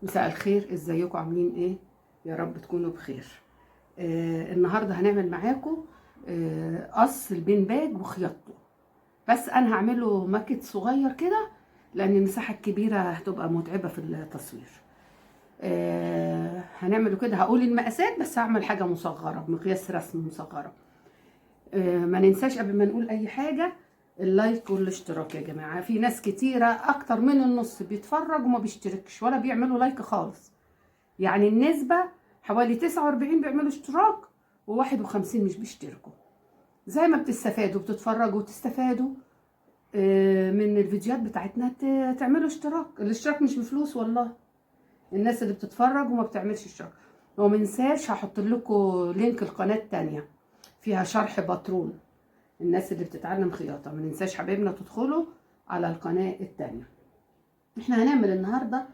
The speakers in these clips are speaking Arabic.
مساء الخير، ازيكم عاملين ايه؟ يا رب تكونوا بخير. النهارده هنعمل معاكم قص البين وخياطته. بس انا هعمله ماكت صغير كده لان المساحه الكبيره هتبقى متعبه في التصوير. هنعمله كده، هقول المقاسات بس هعمل حاجه مصغره بمقياس رسم مصغره. ما ننساش قبل ما نقول اي حاجه اللايك والاشتراك يا جماعه. في ناس كتيره اكتر من النص بيتفرج وما بيشتركش ولا بيعملوا لايك خالص. يعني النسبة حوالي 49 بيعملوا اشتراك و51 مش بيشتركوا. زي ما بتستفادوا بتتفرجوا وتستفادوا من الفيديوهات بتاعتنا تعملوا اشتراك. الاشتراك مش بفلوس والله. الناس اللي بتتفرج وما بتعملش اشتراك. ومنساش هحط لكم لينك القناة التانية فيها شرح باترون الناس اللي بتتعلم خياطة. ما ننساش حبايبنا تدخلوا على القناة التانية. احنا هنعمل النهارده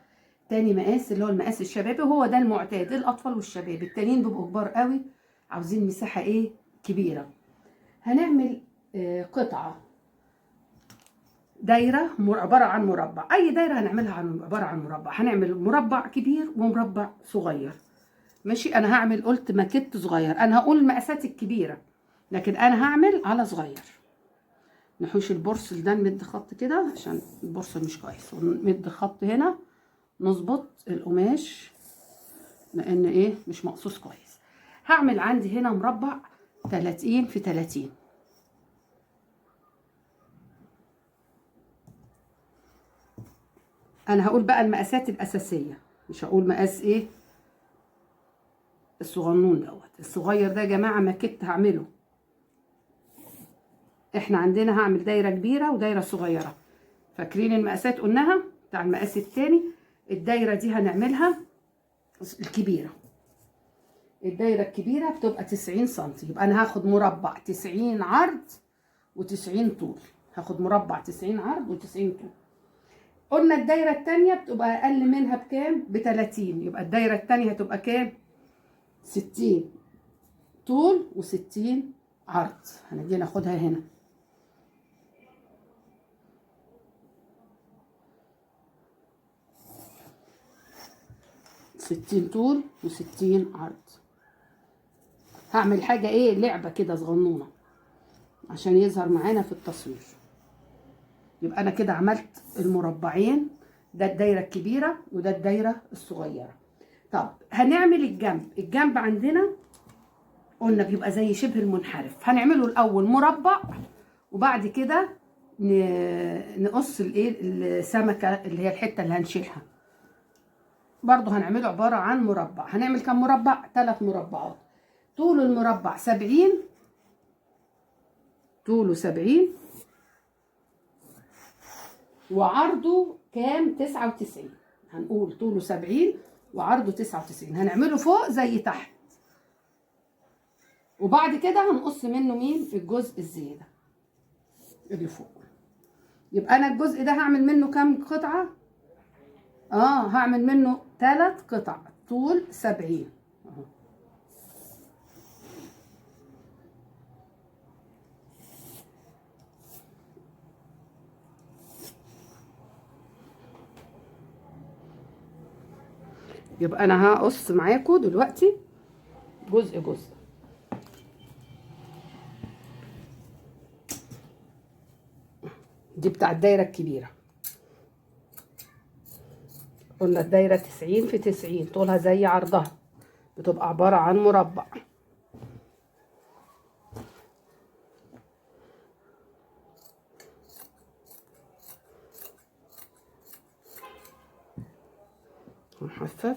تاني مقاس اللي هو المقاس الشبابي، وهو ده المعتاد للاطفال والشباب. التانيين بيبقوا كبار قوي عاوزين مساحه ايه كبيره. هنعمل قطعه دايره عباره عن مربع. اي دايره هنعملها عباره عن مربع. هنعمل مربع كبير ومربع صغير. ماشي، انا هعمل قلت ماكيت صغير. انا هقول المقاسات الكبيره لكن انا هعمل على صغير. نحوش البرص ده، نمد خط كده عشان البرص مش كويس، ونمد خط هنا نظبط القماش لان ايه مش مقصوص كويس. هعمل عندي هنا مربع 30 في 30. انا هقول بقى المقاسات الاساسيه، مش هقول مقاس ايه الصغنون دوت. الصغير ده يا جماعه ماكيت هعمله. احنا عندنا هعمل دايره كبيره ودايره صغيره. فاكرين المقاسات قلناها بتاع المقاس التاني. الدايره دي هنعملها الكبيره. الدايره الكبيره بتبقى 90 سم. يبقى انا هاخد مربع 90 عرض و90 طول. هاخد مربع 90 عرض و90 طول. قلنا الدايره الثانيه بتبقى اقل منها بكام؟ ب 30. يبقى الدايره الثانيه هتبقى كام؟ 60 طول و60 عرض. هنجي ناخدها هنا. ستين طول و60 عرض. هعمل حاجه ايه لعبه كده صغنونه عشان يظهر معانا في التصوير. يبقى انا كده عملت المربعين، ده الدايره الكبيره وده الدايره الصغيره. طب هنعمل الجنب عندنا قلنا بيبقى زي شبه المنحرف. هنعمله الاول مربع وبعد كده نقص الايه السمكه اللي هي الحته اللي هنشيلها. برضو هنعمله عباره عن مربع. هنعمل كم مربع؟ 3 مربعات. طول المربع 70، طوله 70 وعرضه كام؟ 99. هنقول طوله 70 وعرضه 99. هنعمله فوق زي تحت وبعد كده هنقص منه مين؟ الجزء الزياده اللي فوق. يبقى انا الجزء ده هعمل منه كام قطعه؟ هعمل منه 3 قطع طول 70 اهو. يبقى انا هقص معاكم دلوقتي جزء جزء. دي بتاع الدايره الكبيره. قلنا الدايره 90 في 90 طولها زي عرضها، بتبقى عباره عن مربع. هنخفف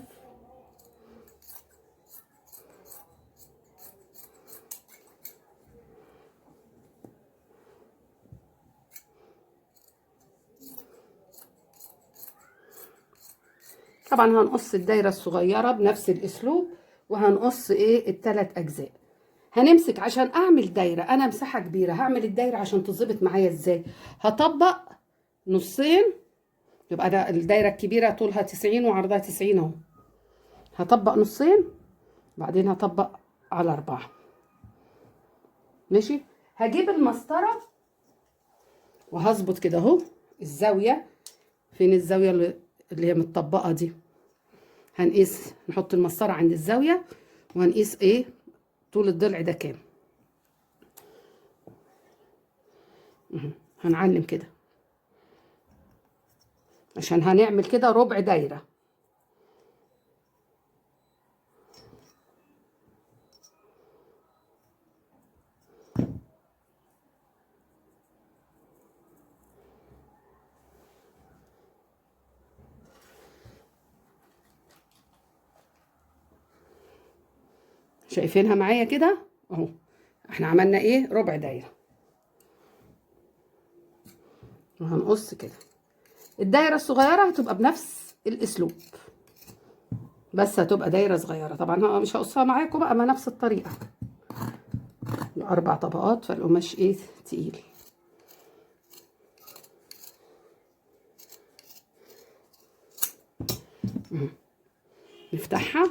طبعا. هنقص الدايره الصغيره بنفس الاسلوب وهنقص ايه ال3 اجزاء. هنمسك عشان اعمل دايره، انا مساحه كبيره هعمل الدايره عشان تظبط معايا ازاي. هطبق نصين. يبقى ده الدايره الكبيره طولها 90 وعرضها 90 اهو. هطبق نصين بعدين هطبق على 4. ماشي. هجيب المسطره وهظبط كده اهو الزاويه. فين الزاويه اللي هي متطبقه دي؟ هنقيس، نحط المسطره عند الزاويه وهنقيس ايه طول الضلع ده كام. هنعلم كده عشان هنعمل كده ربع دايره. شايفينها معايا كده اهو، احنا عملنا ايه ربع دايره. وهنقص كده. الدايره الصغيره هتبقى بنفس الاسلوب، بس هتبقى دايره صغيره. طبعا مش هقصها معاكم بقى، ما نفس الطريقه. 4 طبقات، فالقماش ايه تقيل. نفتحها.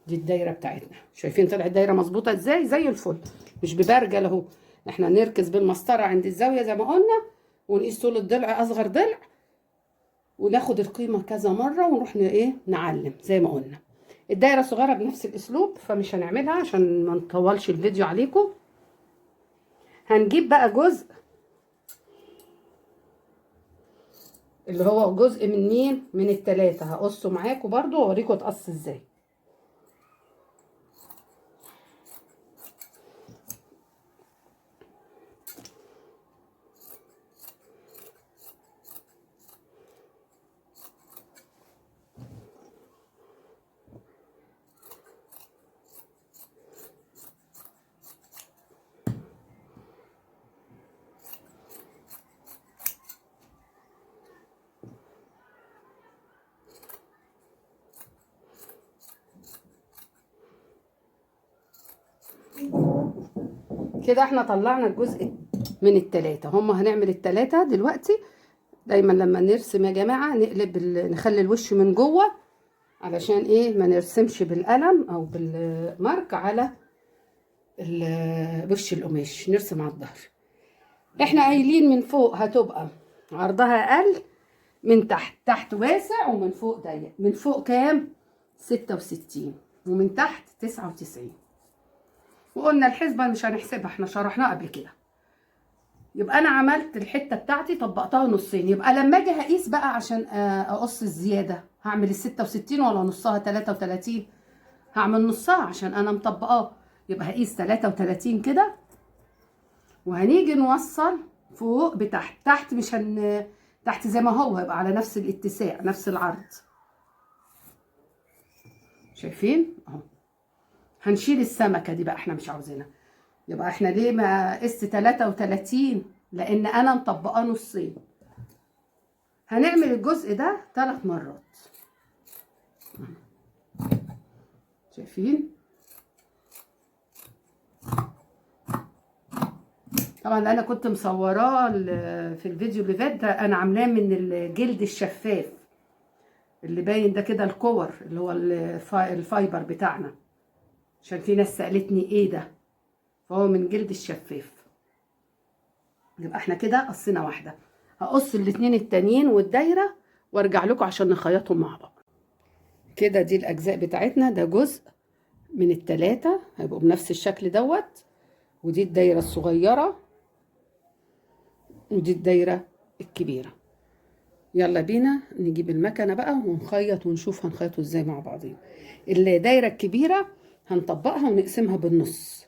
دي الدايره بتاعتنا، شايفين طلعت دايره مظبوطه ازاي؟ زي الفل، مش ببرجل اهو. احنا نركز بالمسطره عند الزاويه زي ما قلنا، ونقيس طول الضلع اصغر ضلع، وناخد القيمه كذا مره ونروح ايه نعلم زي ما قلنا. الدايره الصغيره بنفس الاسلوب، فمش هنعملها عشان ما نطولش الفيديو عليكم. هنجيب بقى جزء اللي هو جزء من مين؟ من التلاتة. هقصه معاكم برضو واوريكم اتقص ازاي. كده احنا طلعنا الجزء من التلاتة. هما هنعمل التلاتة دلوقتي. دايما لما نرسم يا جماعة نقلب نخلي الوش من جوه، علشان ايه ما نرسمش بالقلم او بالمارك على وش القماش، نرسم على الظهر. احنا قايلين من فوق هتبقى عرضها اقل، من تحت واسع، ومن فوق ضيق. من فوق كام؟ 66، ومن تحت 99. وقلنا الحسبة مش هنحسبها، احنا شرحناها قبل كده. يبقى انا عملت الحته بتاعتي طبقتها نصين. يبقى لما اجي هقيس بقى عشان اقص الزياده، هعمل ال 66 ولا نصها 33؟ هعمل نصها عشان انا مطبقاه. يبقى هقيس 33 كده، وهنيجي نوصل فوق بتحت. تحت مش تحت زي ما هو، هيبقى على نفس الاتساع نفس العرض. شايفين اهو. هنشيل السمكه دي بقى، احنا مش عاوزينها. يبقى احنا ليه ما قست 33؟ لان انا مطبقاه نصين. هنعمل الجزء ده 3 مرات. شايفين؟ طبعا انا كنت مصوراه في الفيديو اللي فات ده، انا عاملاه من الجلد الشفاف اللي باين ده كده، الكور اللي هو الفايبر بتاعنا، عشان في ناس سألتني ايه ده، فهو من جلد الشفاف. يبقى احنا كده قصينا واحده. هقص الاتنين التانيين والدايره وارجع لكم عشان نخيطهم مع بعض. كده دي الاجزاء بتاعتنا. ده جزء من التلاتة هيبقوا بنفس الشكل دوت، ودي الدايره الصغيره، ودي الدايره الكبيره. يلا بينا نجيب المكنه بقى ونخيط ونشوف هنخيطه ازاي مع بعضين. الدايره الكبيره هنطبقها ونقسمها بالنص،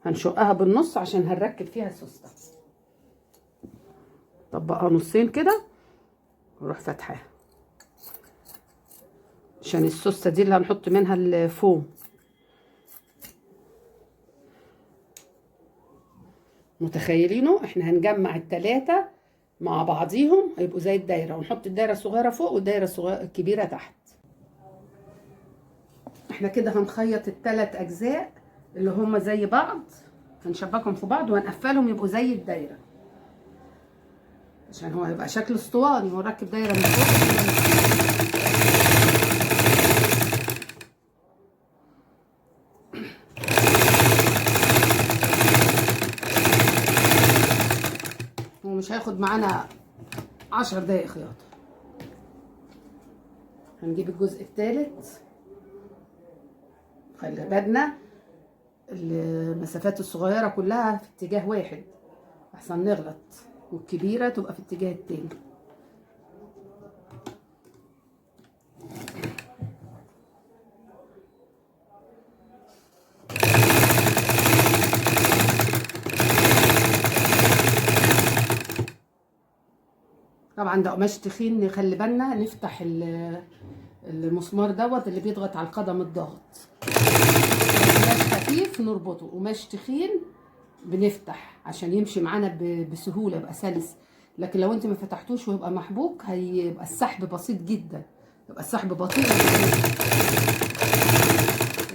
هنشقها بالنص عشان هنركب فيها سوسته. طبقها نصين كده واروح فاتحاها عشان السوسته دي اللي هنحط منها الفوم. متخيلينه؟ احنا هنجمع التلاتة مع بعضيهم هيبقوا زي الدايره، ونحط الدايره الصغيره فوق والدايره الكبيره تحت. احنا كده هنخيط الثلاث اجزاء اللي هما زي بعض، هنشبكهم في بعض وهنقفلهم يبقوا زي الدايره، عشان هو هيبقى شكل اسطواني ونركب دايره من فوق. ومش هياخد معانا 10 دقايق خياطه. هنجيب الجزء الثالث. خلي بالنا المسافات الصغيرة كلها في اتجاه واحد احسن نغلط، والكبيرة تبقى في اتجاه التاني. طبعا ده قماش تخين، نخلي بالنا نفتح المسمار دوت اللي بيضغط على القدم الضغط. قماش خفيف نربطه، قماش تخين بنفتح عشان يمشي معانا بسهوله، يبقى سلس. لكن لو انت ما فتحتوش ويبقى محبوك هيبقى السحب بسيط جدا، يبقى السحب بطيء.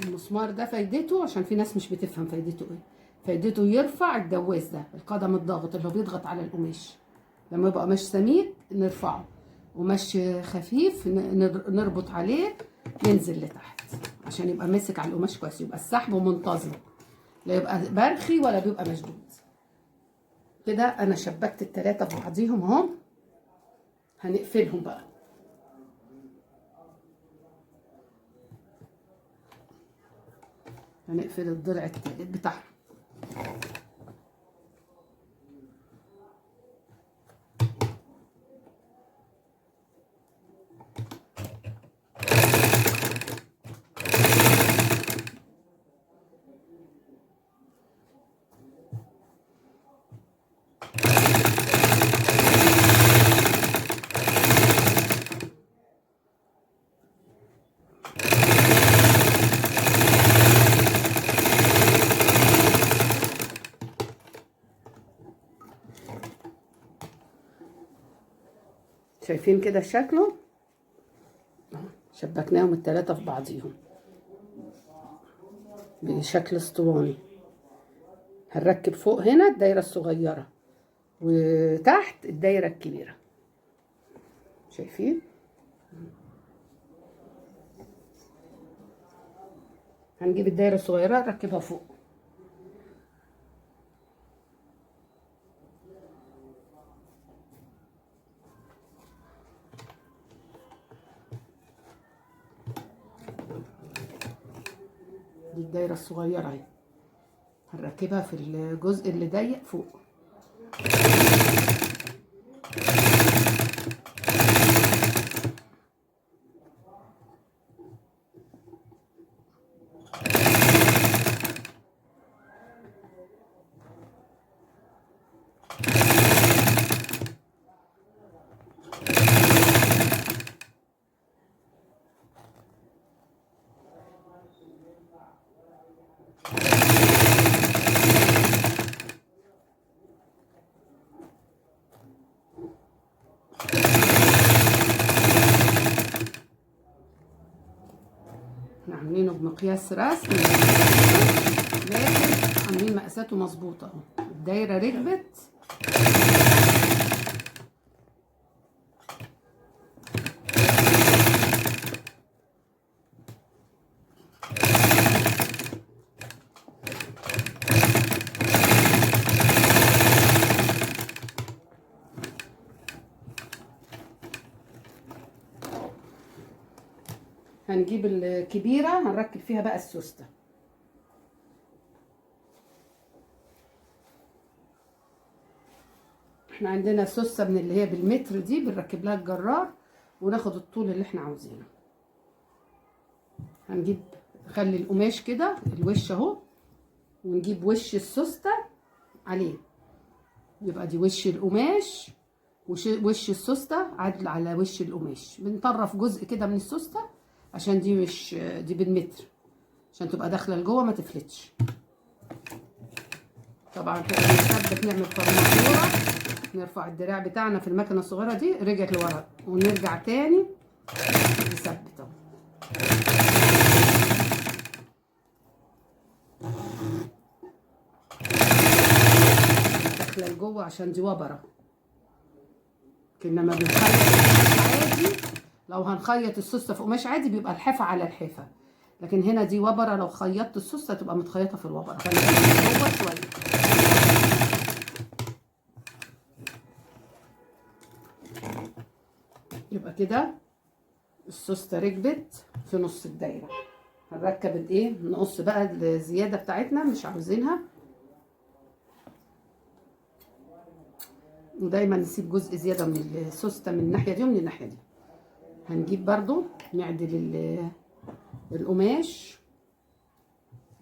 المسمار ده فايدته، عشان في ناس مش بتفهم فايدته ايه، فايدته يرفع الجواز ده، القدم الضاغط اللي هو بيضغط على القماش. لما يبقى قماش سميك نرفعه، قماش خفيف نربط عليه ينزل لتحت عشان يبقى ماسك على القماش كويس، يبقى السحب منتظم، لا يبقى برخي ولا بيبقى مشدود. كده انا شبكت التلاتة في بعضيهم اهو. هنقفلهم بقى. هنقفل الضلع التالت بتاعهم. شايفين كده شكله؟ شبكناهم التلاتة في بعضيهم بشكل اسطواني. هنركب فوق هنا الدايرة الصغيرة وتحت الدايرة الكبيرة. شايفين؟ هنجيب الدايرة الصغيرة نركبها فوق. دي الدايرة الصغيرة اهي، هنركبها في الجزء اللي ضيق فوق. احنا عاملينه بمقياس رسمي، لكن عاملين مقاساته مظبوطه اهو. الدايره ركبت. هنجيب الكبيره هنركب فيها بقى السوسته. احنا عندنا سوسته من اللي هي بالمتر دي، بنركب لها الجرار وناخد الطول اللي احنا عاوزينه. هنجيب خلي القماش كده الوش اهو، ونجيب وش السوسته عليه، يبقى دي وش القماش وش السوسته عدل على وش القماش. بنطرف جزء كده من السوسته عشان دي مش دي بالمتر، عشان تبقى داخله لجوه ما تفلتش. طبعا كده بنثبت، نعمل فرماتوره، نرفع الدراع بتاعنا في المكنه الصغيره دي، رجعت لورا ونرجع تاني نثبت اهو. داخله لجوه عشان دي وبره. لما بنخيط عادي، لو هنخيط السوسته في قماش عادي بيبقى الحافه على الحافه، لكن هنا دي وبره، لو خيطت السوسته تبقى متخيطه في الوبره، فنخليها جوه شويه. يبقى كده السوسته ركبت في نص الدايره. هنركب الايه، نقص بقى الزياده بتاعتنا مش عاوزينها، ودايما نسيب جزء زياده من السوسته من الناحيه دي ومن الناحيه دي. هنجيب برضو نعدل القماش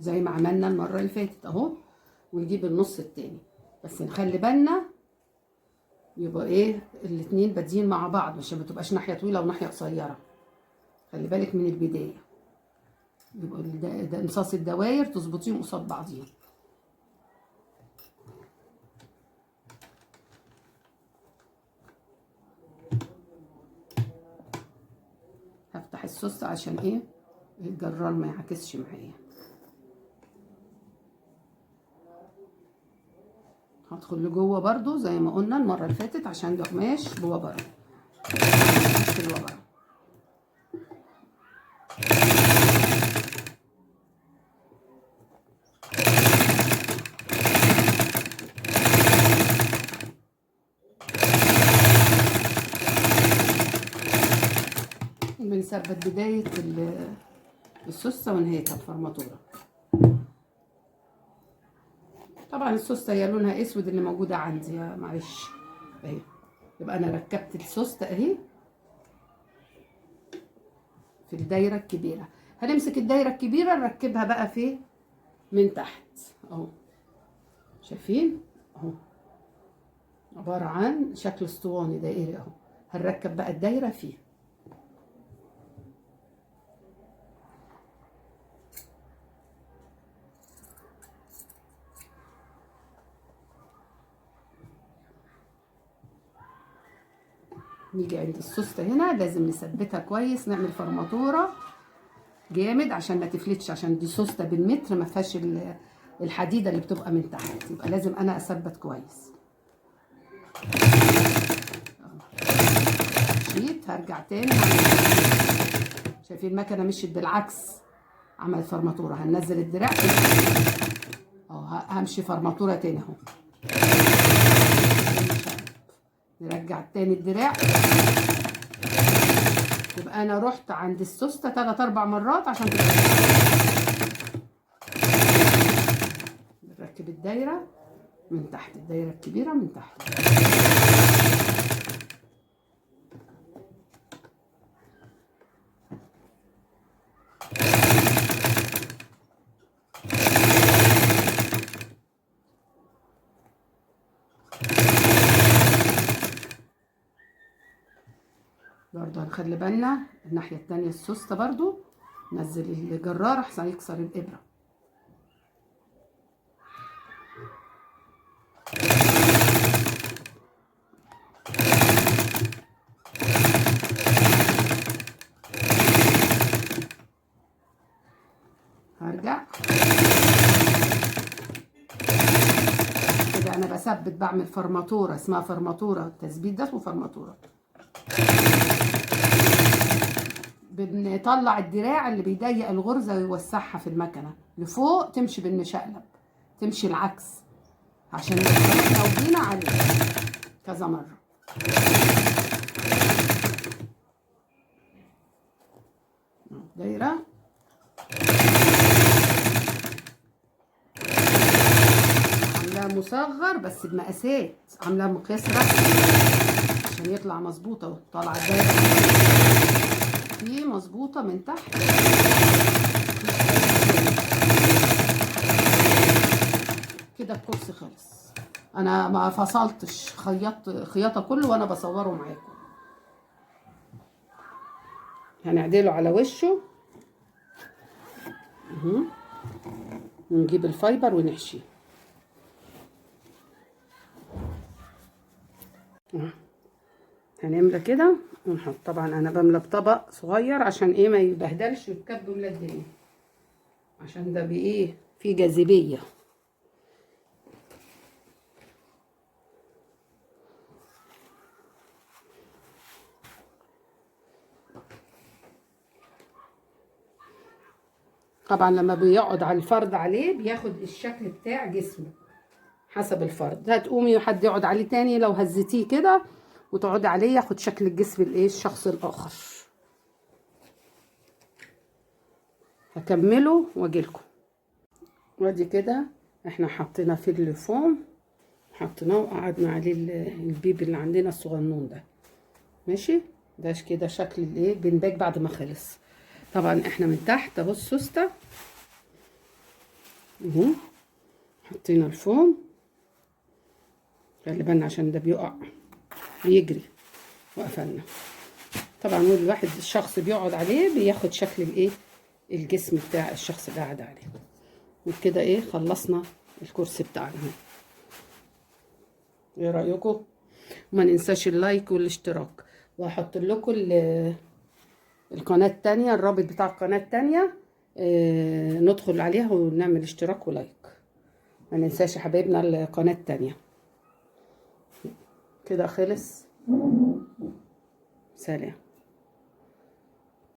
زي ما عملنا المره اللي فاتت اهو، ونجيب النص التاني، بس نخلي بالنا يبقى ايه الاتنين بادين مع بعض عشان ما تبقاش ناحيه طويله وناحيه قصيره. خلي بالك من البدايه، يبقى ده امصاص الدواير تظبطيهم قصاد بعضيهم. هفتح السوست عشان ايه الجرار ما يعكسش معايا. هدخل لجوه برضو زي ما قلنا المره اللي فاتت عشان ده قماش جوه بره مش جوه بره. بنثبت بدايه السوسته ونهايتها بفرماتوره. طبعا السوسته هي لونها اسود اللي موجوده عندي، معلش اهي. يبقى انا ركبت السوسته اهي في الدايره الكبيره. هنمسك الدايره الكبيره نركبها بقى في من تحت اهو، شايفين اهو، عباره عن شكل اسطواني دائري اهو. هنركب بقى الدايره فيه. نيجي عند السوسته هنا لازم نثبتها كويس، نعمل فرماتوره جامد عشان ما تفلتش، عشان دي سوسته بالمتر ما فيهاش الحديده اللي بتبقى من تحت، يبقى لازم انا اثبت كويس. مشيت هرجع تاني. شايفين المكنه مشيت بالعكس، عملت فرماتوره. هننزل الدراع اهو، همشي فرماتوره تاني اهو. نرجع تاني الدراع. يبقى انا رحت عند السوسته 3 4 مرات عشان نركب الدايره من تحت، الدايره الكبيره من تحت. برضه هنخلي بالنا الناحيه التانيه السوسته برضه نزل الجرار احسن يكسر الابره. هرجع كده انا بثبت، بعمل فرماتوره اسمها فرماتوره، التثبيت ده اسمه فرماتوره. بنطلع الدراع اللي بيضيق الغرزه ويوسعها في المكنه لفوق، تمشي بالمشقلب، تمشي العكس عشان لو جينا عليه كذا مره. دايره عاملاها مصغر بس بمقاسات، عاملاها مقياس رسمي عشان يطلع مظبوطه. طالعه الدايره دي مظبوطه من تحت كده. الكرسي خلص، انا ما فصلتش، خيطت خياطه كله وانا بصوره معاكم. هنعدله على وشه ونجيب الفايبر ونحشيه. هنملى كده ونحط. طبعا انا بملى بطبق صغير عشان ايه ما يبهدلش ويتكب ولا الدنيا، عشان ده بايه فيه جاذبيه. طبعا لما بيقعد على الفرد عليه بياخد الشكل بتاع جسمه حسب الفرد. هتقومي حد يقعد عليه تاني لو هزتيه كده وتقعدي عليه ياخد شكل الجسم الايه الشخص الاخر. هكمله واجيلكم. وادي كده احنا حطينا فيه الفوم، حطيناه وقعدنا عليه البيبي اللي عندنا الصغنون ده. ماشي، ده كده شكل الايه بنباج بعد ما خلص. طبعا احنا من تحت اهو السوسته اهو، حطينا الفوم. خلي بالنا عشان ده بيقع بيجري، وقفلنا. طبعا الواحد الشخص بيقعد عليه بياخد شكل الايه الجسم بتاع الشخص اللي قاعد عليه. وكده ايه خلصنا الكرسي بتاعنا. ايه رايكم؟ وما ننساش اللايك والاشتراك، وهحط لكم القناه التانية، الرابط بتاع القناه التانية، ندخل عليها ونعمل اشتراك ولايك. ما ننساش يا حبايبنا القناه التانية. كده خلص. سلام.